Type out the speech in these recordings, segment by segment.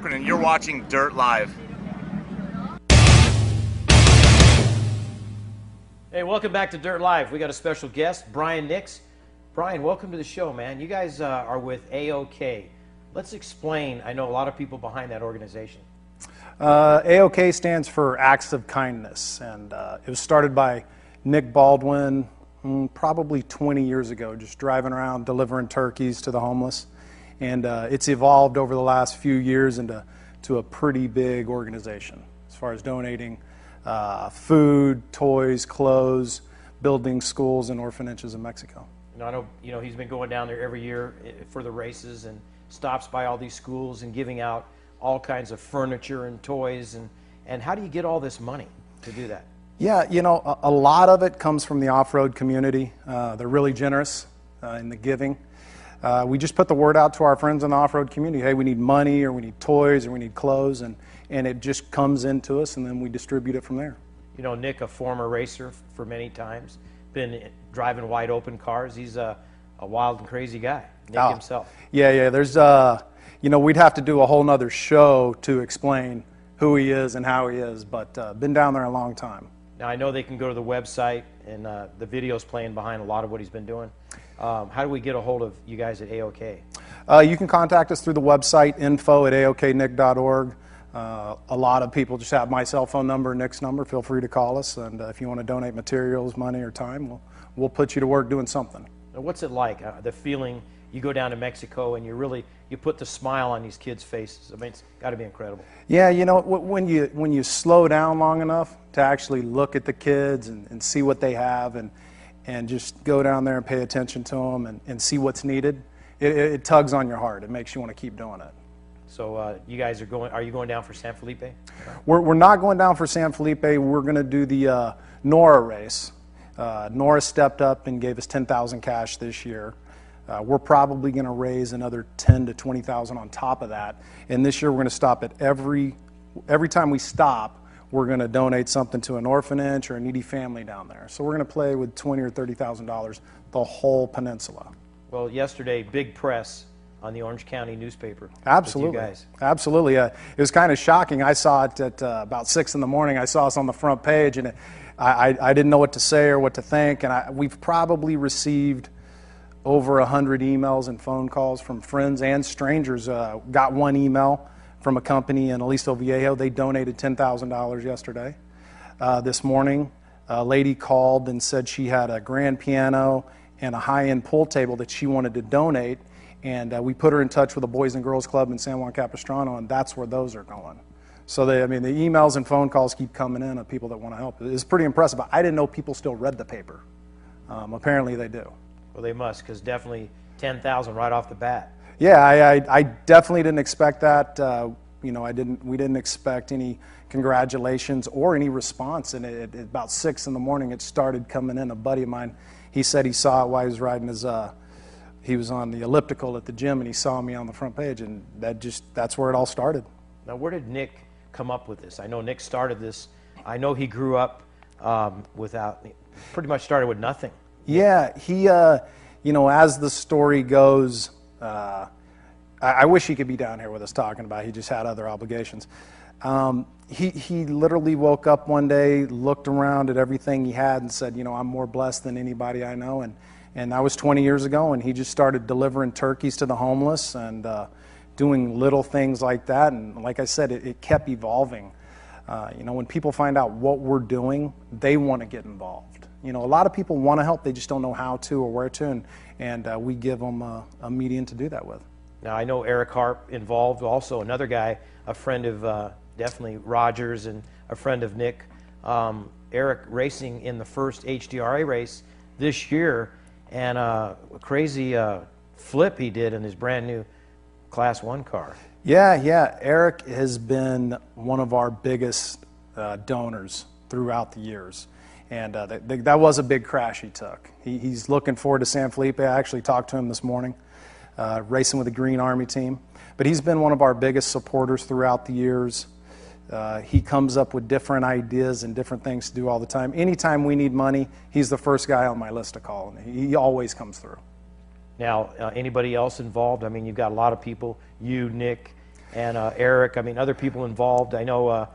And you're watching Dirt Live. Hey, welcome back to Dirt Live. We got a special guest, Brian Nix. Brian, welcome to the show, man. You guys are with AOK. Let's explain. I know a lot of people behind that organization. AOK stands for Acts of Kindness, and it was started by Nick Baldwin probably 20 years ago, just driving around delivering turkeys to the homeless. And it's evolved over the last few years into a pretty big organization as far as donating food, toys, clothes, building schools and orphanages in Mexico. And I know, he's been going down there every year for the races and stops by all these schools and giving out all kinds of furniture and toys. And how do you get all this money to do that? Yeah, a lot of it comes from the off-road community. They're really generous in the giving. We just put the word out to our friends in the off-road community. Hey, we need money, or we need toys, or we need clothes, and it just comes into us, and then we distribute it from there. Nick, a former racer for many times, been driving wide open cars. He's a wild and crazy guy, Nick himself. Yeah. There's, we'd have to do a whole nother show to explain who he is and how he is, but been down there a long time. Now, I know they can go to the website, and the video's playing behind a lot of what he's been doing. How do we get a hold of you guys at AOK? You can contact us through the website, info@aoknick.org. A lot of people just have my cell phone number, Nick's number. Feel free to call us, and if you want to donate materials, money, or time, we'll put you to work doing something. Now, what's it like, the feeling you go down to Mexico and you put the smile on these kids' faces? I mean, it's got to be incredible. Yeah, when you slow down long enough to actually look at the kids and see what they have and just go down there and pay attention to them and see what's needed, it tugs on your heart. It makes you want to keep doing it. So you guys are you going down for San Felipe? We're not going down for San Felipe. We're going to do the Nora race. Nora stepped up and gave us $10,000 cash this year. We're probably going to raise another $10,000 to $20,000 on top of that. And this year we're going to stop at every time we stop, we're going to donate something to an orphanage or a needy family down there. So we're going to play with $20,000 or $30,000 the whole peninsula. Well, yesterday, big press on the Orange County newspaper. Absolutely. With you guys. Absolutely. It was kind of shocking. I saw it at about 6 in the morning. I saw us on the front page, and I didn't know what to say or what to think. And we've probably received over 100 emails and phone calls from friends and strangers. Got one email from a company in Aliso Viejo. They donated $10,000 yesterday. This morning, a lady called and said she had a grand piano and a high-end pool table that she wanted to donate, and we put her in touch with a Boys and Girls Club in San Juan Capistrano, and that's where those are going. So the emails and phone calls keep coming in of people that want to help. It's pretty impressive. I didn't know people still read the paper. Apparently they do. Well, they must, because definitely $10,000 right off the bat. Yeah, I definitely didn't expect that. We didn't expect any congratulations or any response. And at about 6 in the morning, it started coming in. A buddy of mine, he said he saw it while he was riding he was on the elliptical at the gym, and he saw me on the front page, and that's where it all started. Now, where did Nick come up with this? I know Nick started this. I know he grew up pretty much started with nothing. Yeah, he, as the story goes, I wish he could be down here with us talking about it. He just had other obligations. He literally woke up one day, looked around at everything he had and said, I'm more blessed than anybody I know. And that was 20 years ago, and he just started delivering turkeys to the homeless and doing little things like that. And like I said, it kept evolving. When people find out what we're doing, they want to get involved. A lot of people want to help, they just don't know how to or where to, and we give them a medium to do that with. Now, I know Eric Harp involved, also another guy, a friend of definitely Rogers and a friend of Nick. Eric racing in the first HDRA race this year, and a crazy flip he did in his brand new Class 1 car. Yeah. Eric has been one of our biggest donors throughout the years. And that was a big crash he took. He's looking forward to San Felipe. I actually talked to him this morning, racing with the Green Army team. But he's been one of our biggest supporters throughout the years. He comes up with different ideas and different things to do all the time. Anytime we need money, he's the first guy on my list to call, and he always comes through. Now, anybody else involved? I mean, you've got a lot of people, you, Nick, and Eric. I mean, other people involved. I know a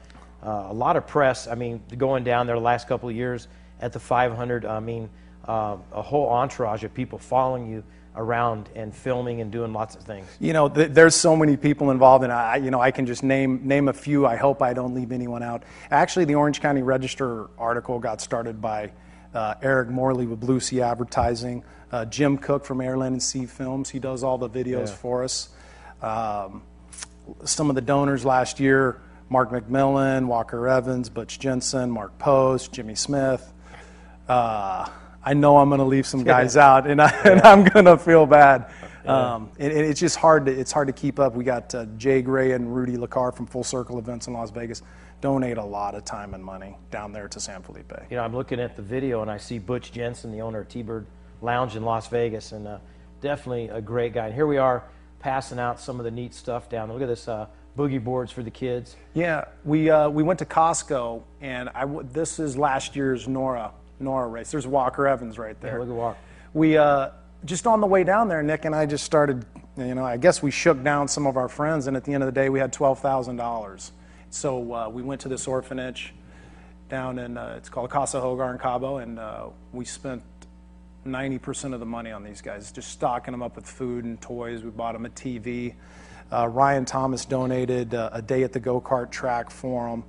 lot of press. I mean, going down there the last couple of years at the 500. I mean, a whole entourage of people following you around and filming and doing lots of things. You know, there's so many people involved, and I can just name a few. I hope I don't leave anyone out. Actually, the Orange County Register article got started by Eric Morley with Blue Sea Advertising, Jim Cook from Airland and Sea Films. He does all the videos for us. Some of the donors last year: Mark McMillan, Walker Evans, Butch Jensen, Mark Post, Jimmy Smith. I know I'm going to leave some guys out, and I'm going to feel bad. It's just hard to keep up. We got Jay Gray and Rudy LaCar from Full Circle Events in Las Vegas donate a lot of time and money down there to San Felipe. You know, I'm looking at the video and I see Butch Jensen, the owner of T-Bird Lounge in Las Vegas, and definitely a great guy. And here we are passing out some of the neat stuff down. Look at this boogie boards for the kids. Yeah, we went to Costco, and this is last year's Nora race. There's Walker Evans right there. Yeah, look at Walker. We just on the way down there, Nick and I just started, you know, I guess we shook down some of our friends, and at the end of the day, we had $12,000. So we went to this orphanage down in, it's called Casa Hogar in Cabo, and we spent 90% of the money on these guys, just stocking them up with food and toys. We bought them a TV. Ryan Thomas donated a day at the go-kart track for them.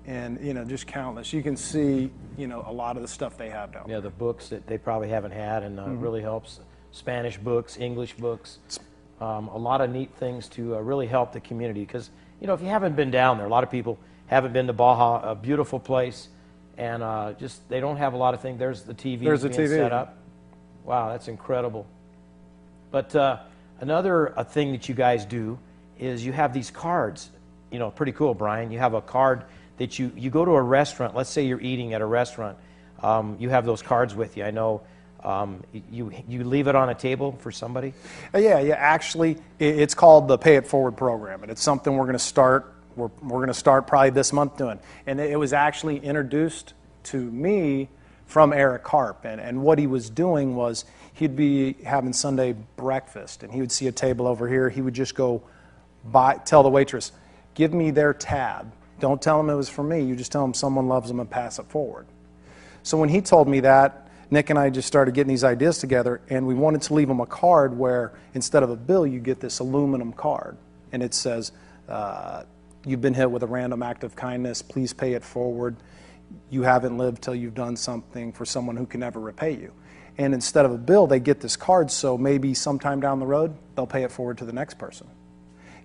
And, you know, just countless. You can see, you know, a lot of the stuff they have down there. Yeah, the books that they probably haven't had, and really helps. Spanish books, English books, a lot of neat things to really help the community. Because, you know, if you haven't been down there, a lot of people haven't been to Baja, a beautiful place, and just they don't have a lot of things. There's the TV being set up. Wow, that's incredible. But another thing that you guys do is you have these cards. You know, pretty cool, Brian. You have a card that you go to a restaurant. Let's say you're eating at a restaurant. You have those cards with you. I know you leave it on a table for somebody. Yeah. Actually, it's called the Pay It Forward program, and it's something we're going to start. We're going to start probably this month doing. And it was actually introduced to me from Eric Harp, and what he was doing was he'd be having Sunday breakfast, and he would see a table over here. He would just go tell the waitress, "Give me their tab. Don't tell them it was for me. You just tell them someone loves them and pass it forward." So when he told me that, Nick and I just started getting these ideas together, and we wanted to leave them a card where instead of a bill, you get this aluminum card, and it says, "You've been hit with a random act of kindness. Please pay it forward. You haven't lived till you've done something for someone who can never repay you." And instead of a bill, they get this card, so maybe sometime down the road, they'll pay it forward to the next person.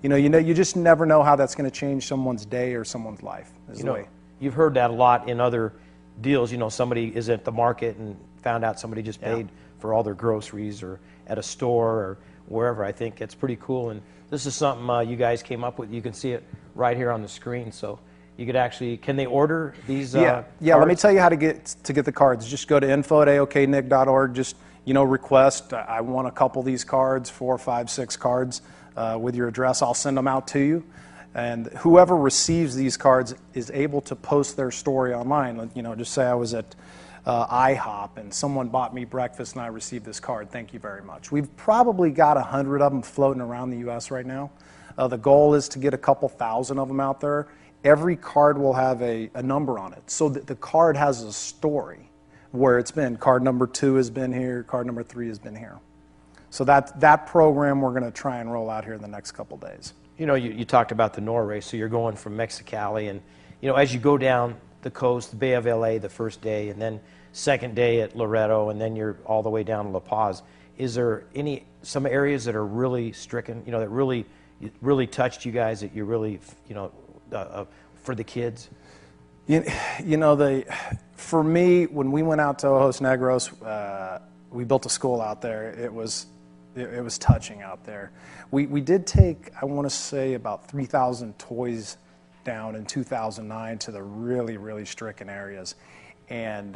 You just never know how that's going to change someone's day or someone's life. You've heard that a lot in other deals. You know, somebody is at the market and found out somebody just paid for all their groceries, or at a store or wherever. I think it's pretty cool. And this is something you guys came up with. You can see it right here on the screen. So you could actually, can they order these cards? Let me tell you how to get the cards. Just go to info@aoknick.org. Just, request, I want a couple of these cards, 4, 5, 6 cards. With your address, I'll send them out to you, and whoever receives these cards is able to post their story online. Just say I was at IHOP and someone bought me breakfast and I received this card. Thank you very much. We've probably got 100 of them floating around the U.S. right now. The goal is to get a couple thousand of them out there. Every card will have a number on it, so that the card has a story where it's been. Card number 2 has been here. Card number 3 has been here. So that program we're going to try and roll out here in the next couple days. You talked about the Nora race, so you're going from Mexicali, and as you go down the coast, the Bay of LA the first day, and then second day at Loreto, and then you're all the way down to La Paz. Is there some areas that are really stricken, that really touched you guys, that you really, for the kids? For me, when we went out to Ojos Negros, we built a school out there. It was touching out there. We did take, I want to say, about 3,000 toys down in 2009 to the really, really stricken areas. And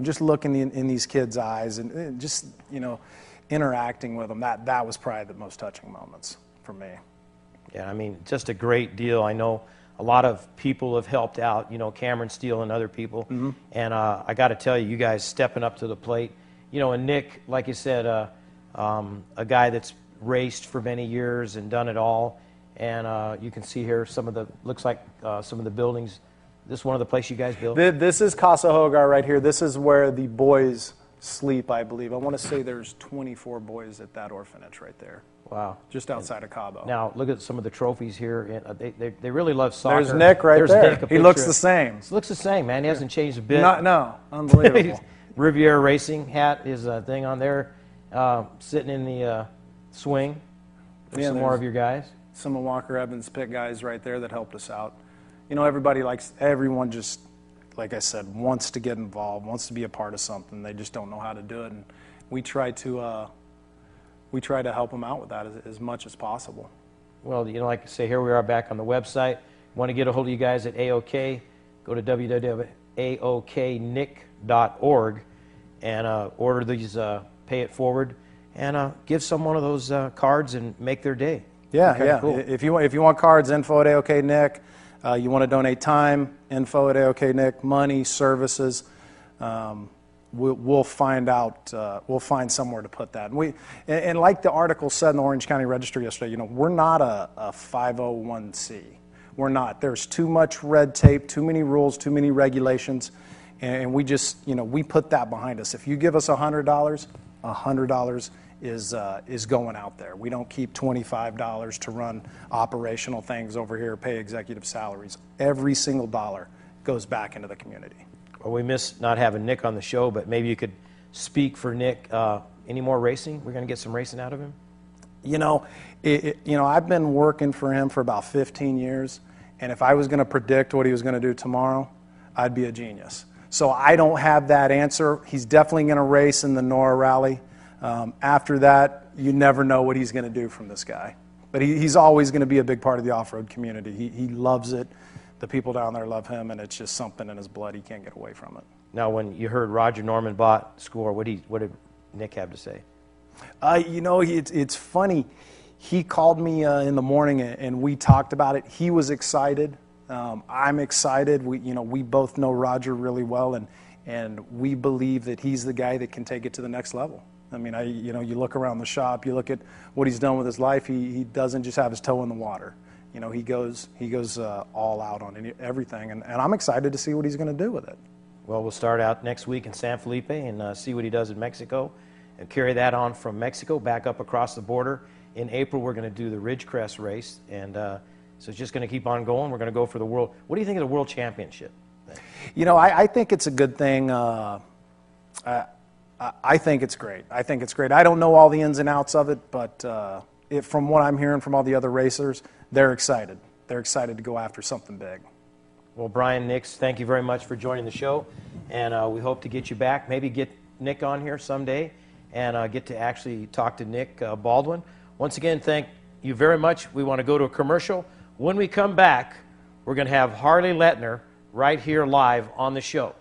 just looking in these kids' eyes and just, interacting with them, that was probably the most touching moments for me. Yeah, I mean, just a great deal. I know a lot of people have helped out, Cameron Steele and other people. Mm-hmm. And I got to tell you, you guys stepping up to the plate. And Nick, like you said, a guy that's raced for many years and done it all, And you can see here some of the, looks like some of the buildings. This is one of the places you guys built? This is Casa Hogar right here. This is where the boys sleep, I believe. I want to say there's 24 boys at that orphanage right there. Wow. Just outside of Cabo. Now, look at some of the trophies here. They really love soccer. There's Nick right there. Nick, he looks the same. He looks the same, man. He hasn't changed a bit. No, unbelievable. Riviera Racing hat is a thing on there. Sitting in the swing. There's some more of your guys. Some of Walker Evans' pit guys right there that helped us out. You know, everyone just, like I said, wants to get involved, wants to be a part of something. They just don't know how to do it, and we try to help them out with that as much as possible. Well, you know, like I say, here we are back on the website. Want to get a hold of you guys at AOK? Go to www.aoknick.org and order these, pay it forward, and give someone of those cards and make their day. Yeah, okay, yeah. Cool. If you want cards, info at AOK Nick. You want to donate time, info at AOK Nick. Money, services. We'll find out. We'll find somewhere to put that. And like the article said in the Orange County Register yesterday, you know, we're not a 501c. We're not. There's too much red tape, too many rules, too many regulations, and we just, you know, we put that behind us. If you give us $100, $100 is going out there. We don't keep $25 to run operational things over here, pay executive salaries. Every single dollar goes back into the community. Well, we miss not having Nick on the show, but maybe you could speak for Nick. Any more racing? We're going to get some racing out of him? You know, I've been working for him for about 15 years, and if I was going to predict what he was going to do tomorrow, I'd be a genius. So I don't have that answer. He's definitely going to race in the Nora Rally. After that, you never know what he's going to do from this guy. But he's always going to be a big part of the off-road community. He loves it. The people down there love him, and it's just something in his blood. He can't get away from it. Now, when you heard Roger Norman bought score, what did Nick have to say? You know, it's funny. He called me in the morning, and we talked about it. He was excited. I'm excited. We both know Roger really well, and we believe that he's the guy that can take it to the next level. I mean, you look around the shop, you look at what he's done with his life. He doesn't just have his toe in the water. You know, he goes all out on everything, and I'm excited to see what he's going to do with it. Well, we'll start out next week in San Felipe and see what he does in Mexico, and carry that on from Mexico back up across the border. In April, we're going to do the Ridgecrest race, and so it's just going to keep on going. We're going to go for the world. What do you think of the World Championship thing? You know, I think it's a good thing. I think it's great. I think it's great. I don't know all the ins and outs of it, but from what I'm hearing from all the other racers, they're excited. They're excited to go after something big. Well, Brian Nix, thank you very much for joining the show, and we hope to get you back. Maybe get Nick on here someday and get to actually talk to Nick Baldwin. Once again, thank you very much. We want to go to a commercial. When we come back, we're going to have Harley Letner right here live on the show.